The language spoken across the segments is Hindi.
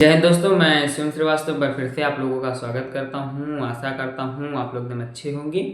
जय हिंद दोस्तों, मैं शिव श्रीवास्तव मैं फिर से आप लोगों का स्वागत करता हूं। आशा करता हूं आप लोग एकदम अच्छे होंगे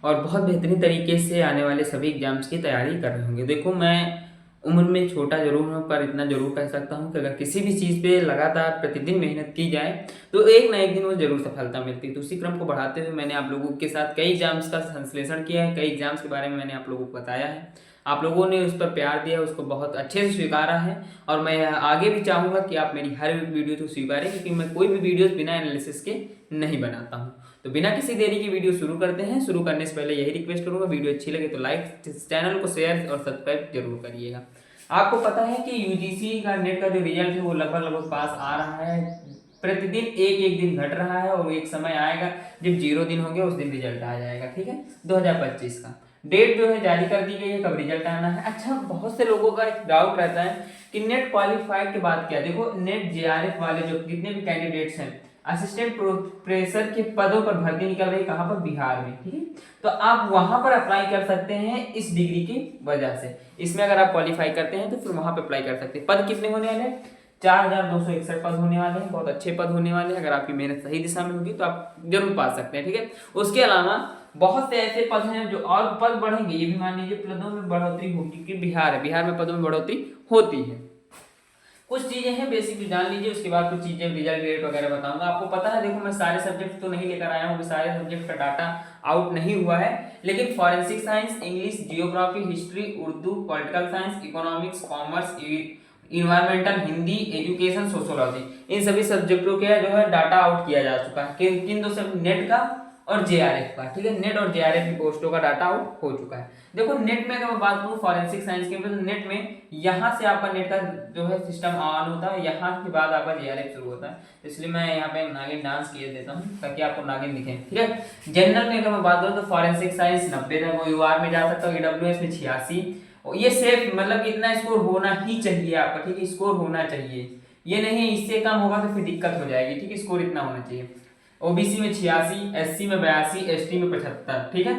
और बहुत बेहतरीन तरीके से आने वाले सभी एग्जाम्स की तैयारी कर रहे होंगे। देखो, मैं उम्र में छोटा ज़रूर हूं, पर इतना ज़रूर कह सकता हूं कि अगर किसी भी चीज़ पे लगातार प्रतिदिन मेहनत की जाए तो एक ना एक दिन वो ज़रूर सफलता मिलती है। तो उसी क्रम को बढ़ाते हुए मैंने आप लोगों के साथ कई एग्जाम्स का संश्लेषण किया है, कई एग्जाम्स के बारे में मैंने आप लोगों को बताया है। आप लोगों ने उस पर प्यार दिया, उसको बहुत अच्छे से स्वीकारा है और मैं आगे भी चाहूँगा कि आप मेरी हर वीडियो को स्वीकारें, क्योंकि मैं कोई भी वीडियोस बिना एनालिसिस के नहीं बनाता हूँ। तो बिना किसी देरी की वीडियो शुरू करते हैं। शुरू करने से पहले यही रिक्वेस्ट करूँगा, वीडियो अच्छी लगे तो लाइक, चैनल को शेयर और सब्सक्राइब जरूर करिएगा। आपको पता है कि यूजीसी का नेट का जो रिजल्ट है वो लगभग पास आ रहा है। प्रतिदिन एक एक दिन घट रहा है और एक समय आएगा जब 0 दिन होंगे, उस दिन रिजल्ट आ जाएगा। ठीक है, 2025 का डेट जो है जारी कर दी गई है, कब रिजल्ट आना है। अच्छा, बहुत से लोगों का एक डाउट रहता है कि नेट क्वालिफाइड के बाद क्या। देखो, नेट जेआरएफ वाले जो जितने भी कैंडिडेट्स हैं, असिस्टेंट प्रोफेसर के पदों पर भर्ती निकल रही, कहाँ पर? बिहार में। ठीक है, तो आप वहां पर अप्लाई कर सकते हैं इस डिग्री की वजह से। इसमें अगर आप क्वालिफाई करते हैं तो फिर वहां पर अप्लाई कर सकते हैं। पद कितने होने वाले? 4261 पद होने वाले हैं। बहुत अच्छे पद होने वाले हैं। अगर आपकी मेहनत सही दिशा में होगी तो आप जरूर पा सकते हैं। ठीक है, उसके अलावा बहुत से ऐसे पद हैं जो और पद बढ़ेंगे, ये भी मान लीजिए पदों में बढ़ोतरी होगी, कि बिहार है, बिहार में पदों में बढ़ोतरी होती है। कुछ चीजें हैं बेसिक जो जान लीजिए, उसके बाद कुछ चीजें रिजल्ट डेट वगैरह बताऊंगा। आपको पता है, देखो मैं सारे सब्जेक्ट तो नहीं लेकर आया हूँ, सारे सब्जेक्ट का डाटा आउट नहीं हुआ है, लेकिन forensic science, English, geography, history, Urdu, political science, economics, commerce, environmental, Hindi, education, sociology, इन सभी सब्जेक्टों के जो है डाटा आउट किया जा चुका है। किन किन दो सब? नेट का और जेआरएफ का। ठीक है, नेट और जेआरएफ की पोस्टों का डाटा आउट हो चुका है। देखो, नेट में अगर मैं बात करूं फॉरेंसिक साइंस के, तो नेट में यहाँ से आपका नेट का जो है सिस्टम ऑन होता है, यहाँ के बाद आपका जेआरएफ शुरू होता है। इसलिए मैं यहाँ पे नागिन डांस किए देता हूँ ताकि आपको नागिन दिखे। ठीक है, जनरल में अगर मैं बात करूँ तो फॉरेंसिक साइंस 90 है, वो यूआर में जा सकता हूँ, ईडब्ल्यूएस में 86। ये सेफ, मतलब इतना स्कोर होना ही चाहिए आपका। ठीक है, स्कोर होना चाहिए, ये नहीं है इससे कम होगा तो फिर दिक्कत हो जाएगी। ठीक है, स्कोर इतना होना चाहिए। ओबीसी में 86, एससी में 82, एसटी में 75। ठीक है,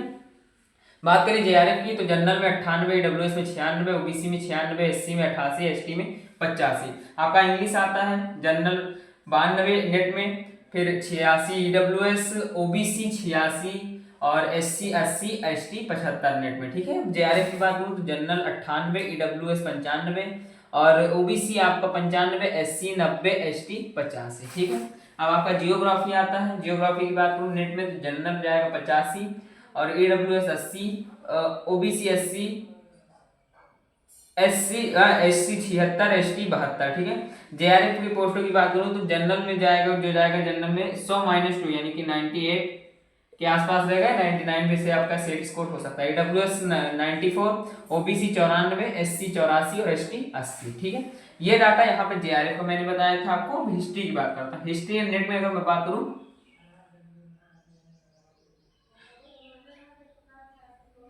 बात करें जेआरएफ की तो जनरल में 98, ईडब्ल्यूएस में 96, ओबीसी में 96, एससी में 88, एसटी में 85। आपका इंग्लिश आता है जनरल 92 नेट में, फिर 86 ईडब्ल्यूएस, ओबीसी 86 और एससी 80, एसटी 75 नेट में। ठीक है, जेआरएफ की बात करूं तो जनरल 98, ईडब्ल्यूएस 95 और ओबीसी आपका 95, एससी 90, एसटी 85। ठीक है, अब आपका जियोग्राफी आता है। जियोग्राफी की बात करूं नेट में तो जनरल जाएगा 85 और ईडब्ल्यूएस 80, ओबीसी 80, एससी 76, एसटी 72। ठीक है, जेआरएफ की पोस्टों की बात करूं तो जनरल में जाएगा, जो जाएगा जनरल में 100-2 यानी कि 98 के आसपास रहेगा। 99 में से आपका सेट स्कोर हो सकता है। ईडब्ल्यूएस 94, ओबीसी 94, एससी 84 और एसटी 80। ठीक है, ये डाटा यहाँ पे जेआरएफ का मैंने बताया था आपको। हिस्ट्री की बात करता हूँ। हिस्ट्री एंड नेट में अगर मैं बात करूँ,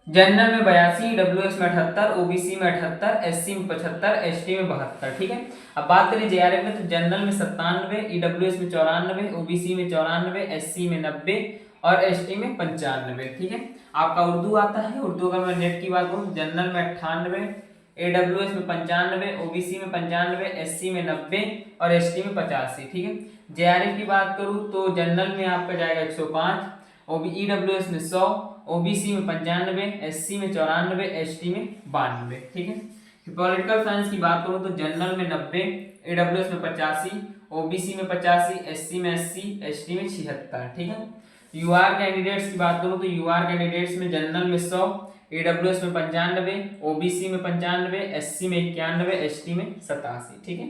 जनरल में 82, डब्ल्यूएस में 78, ओबीसी में 78, एससी में 75, एसटी में 72। ठीक है, अब बात करें जेआरएफ में तो जनरल में 97, ईडब्ल्यूएस में 94, ओबीसी में 94, एससी में 90 और एसटी में 95। ठीक है, आपका उर्दू आता है। उर्दू का मैं नेट की बात करूँ, जनरल में 98, एडब्ल्यूएस में 95, ओबीसी में 95, एससी में 90 और एसटी में 85। ठीक है, जेआरएफ की बात करूँ तो जनरल में आपका जाएगा 105, ईडब्ल्यूएस में 100, ओबीसी में 95, एससी में 94, एसटी में 92। ठीक है, पॉलिटिकल साइंस की बात करूं तो जनरल में 90, ईडब्ल्यूएस में 85, ओबीसी में 85, एससी में 80, एसटी में 76। ठीक है, यूआर कैंडिडेट्स की बात करूं तो यूआर कैंडिडेट्स में जनरल में 100, ईडब्ल्यूएस में 95, ओबीसी में 95, एससी में 91, एसटी में 87। ठीक है,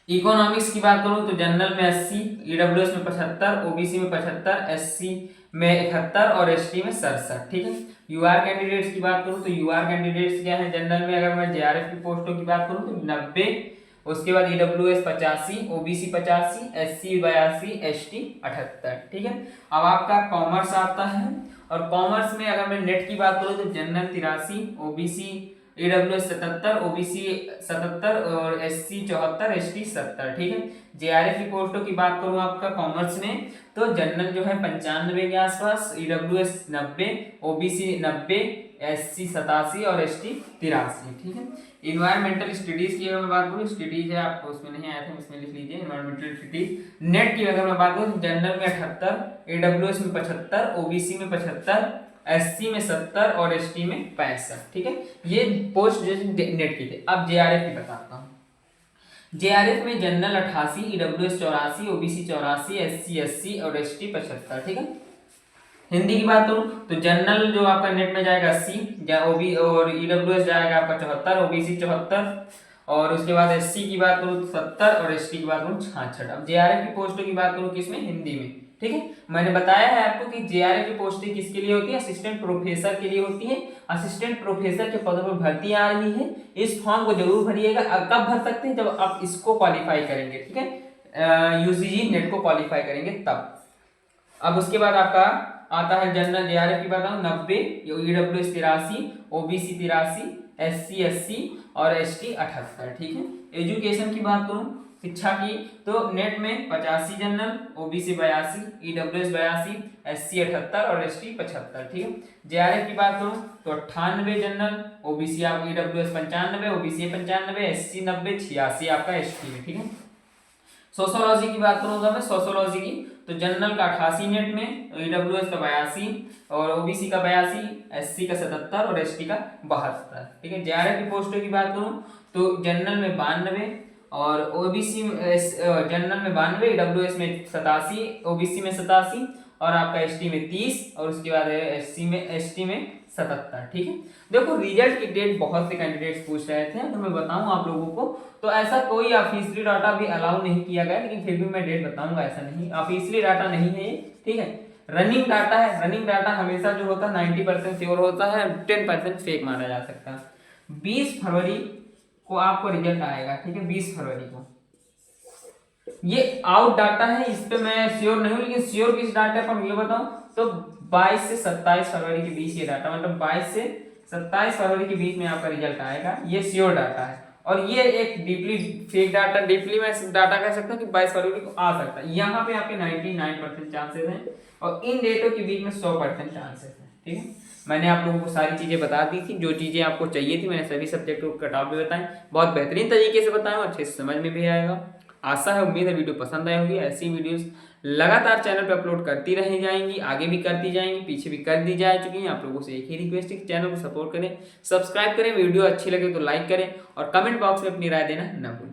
इकोनॉमिक्स की बात करूं तो जनरल में 80, ईडब्ल्यूएस में 75, ओबीसी में 75, एससी में 71 और एसटी में 67। ठीक है, यूआर कैंडिडेट्स की बात करूं तो यूआर कैंडिडेट्स क्या है जनरल में, अगर मैं जेआरएफ की पोस्टों की बात करूं तो 90, उसके बाद ईडब्ल्यूएस 85, ओबीसी 85, एससी 82, एसटी 78। ठीक है, अब आपका कॉमर्स आता है और कॉमर्स में अगर मैं नेट की बात करूं तो जनरल 83, ओबीसी ईडब्ल्यूएस 77, ओबीसी 77 और एससी 74, एसटी 70। ठीक है, जेआरएफ की पोस्टों की बात करूं आपका कॉमर्स में तो जनरल जो है 95 के आसपास, ईडब्ल्यूएस 90, ओबीसी 90, SC 87 और ST 83, ठीक है। इन्वायरमेंटल स्टडीज की अगर मैं बात करूँ, स्टडीज है आपको उसमें नहीं आया था, इसमें लिख लीजिए इन्वायरमेंटल स्टडीज। नेट की अगर मैं बात करूँ, जनरल में 78, AWS में 75, OBC में 75, SC में 70 और ST में 65, ठीक है। ये पोस्ट जो नेट की थे। अब JRF की बताता हूँ। JRF में जनरल 88, EWS 84, OBC 84, SC 80 और ST 75, ठीक है। हिंदी की बात करूं तो जनरल जो आपका नेट में जाएगा 80, ओबी और EWS जाएगा आपका 74, OBC 74 और उसके बाद SC की बात करूं तो 70 और ST की बात करूं 66। अब JRF की पोस्टों की बात करूं किसमें, हिंदी में, ठीक है। मैंने बताया है आपको कि JRF की पोस्टें किसके लिए होती है, असिस्टेंट प्रोफेसर के लिए होती है। असिस्टेंट प्रोफेसर के पदों पर भर्ती आ रही है, इस फॉर्म को जरूर भरिएगा। कब भर सकते हैं, जब आप इसको क्वालिफाई करेंगे, ठीक है, UGC नेट को क्वालिफाई करेंगे तब। अब उसके बाद आपका आता है जनरल JRF की बात 90, EWS 83, OBC 83, SC 80 और ST 78, ठीक है। एजुकेशन की बात करूं, शिक्षा की, तो नेट में 85 जनरल, OBC 82, EWS 82, SC 78 और ST 75, ठीक है। JRF की बात करूं तो 98 जनरल, OBC आप EWS 95, OBC 95, SC 90, 86 आपका ST में, ठीक है। सोशोलॉजी की बात करूंगा मैं, सोशोलॉजी की तो जनरल का 88 नेट में, EWS का 82 और OBC का 82, SC का 77 और ST का 72, ठीक है। JRF की पोस्टों की बात करूं तो जनरल में 92 और OBC जनरल में 92, EWS में 87, OBC में 87 और आपका ST में 30 और उसके बाद ST में 77, ठीक है। देखो रिजल्ट की डेट बहुत से कैंडिडेट्स पूछ रहे थे, तो मैं बताऊं आप लोगों को, तो ऐसा कोई ऑफिशियली डाटा भी अलाउ नहीं किया गया, लेकिन फिर भी मैं डेट बताऊंगा, ऐसा नहीं ऑफिशियली डाटा नहीं है ये, ठीक है। रनिंग डाटा है, रनिंग डाटा हमेशा जो होता है 90% श्योर होता है, 10% फेक माना जा सकता है। 20 फरवरी को आपको रिजल्ट आएगा, ठीक है, 20 फरवरी को। ये आउट डाटा है, इस पे मैं श्योर नहीं हूं, लेकिन श्योर किस डाटा पर ये बताऊं तो 22 से 27 फरवरी के बीच ये डाटा, मतलब 22 से 27 फरवरी के बीच में आपका रिजल्ट आएगा, ये श्योर डाटा है। और ये एक डीपली फेक डाटा, डीपली मैं डाटा कह सकता हूँ कि 22 फरवरी को आ सकता है। यहाँ पे आपके 99% चांसेस हैं और इन डेटों के बीच में 100% चांसेस हैं, ठीक है। मैंने आप लोगों को सारी चीजें बता दी थी, जो चीजें आपको चाहिए थी मैंने सभी सब्जेक्ट को कट ऑफ भी बताए, बहुत बेहतरीन तरीके से बताया, अच्छे से समझ में भी आएगा। आशा है, उम्मीद है वीडियो पसंद आई होगी। ऐसी वीडियोस लगातार चैनल पे अपलोड करती रही जाएंगी, आगे भी करती जाएंगी, पीछे भी कर दी जा चुकी हैं। आप लोगों से एक ही रिक्वेस्ट है कि चैनल को सपोर्ट करें, सब्सक्राइब करें, वीडियो अच्छी लगे तो लाइक करें और कमेंट बॉक्स में अपनी राय देना न भूलें।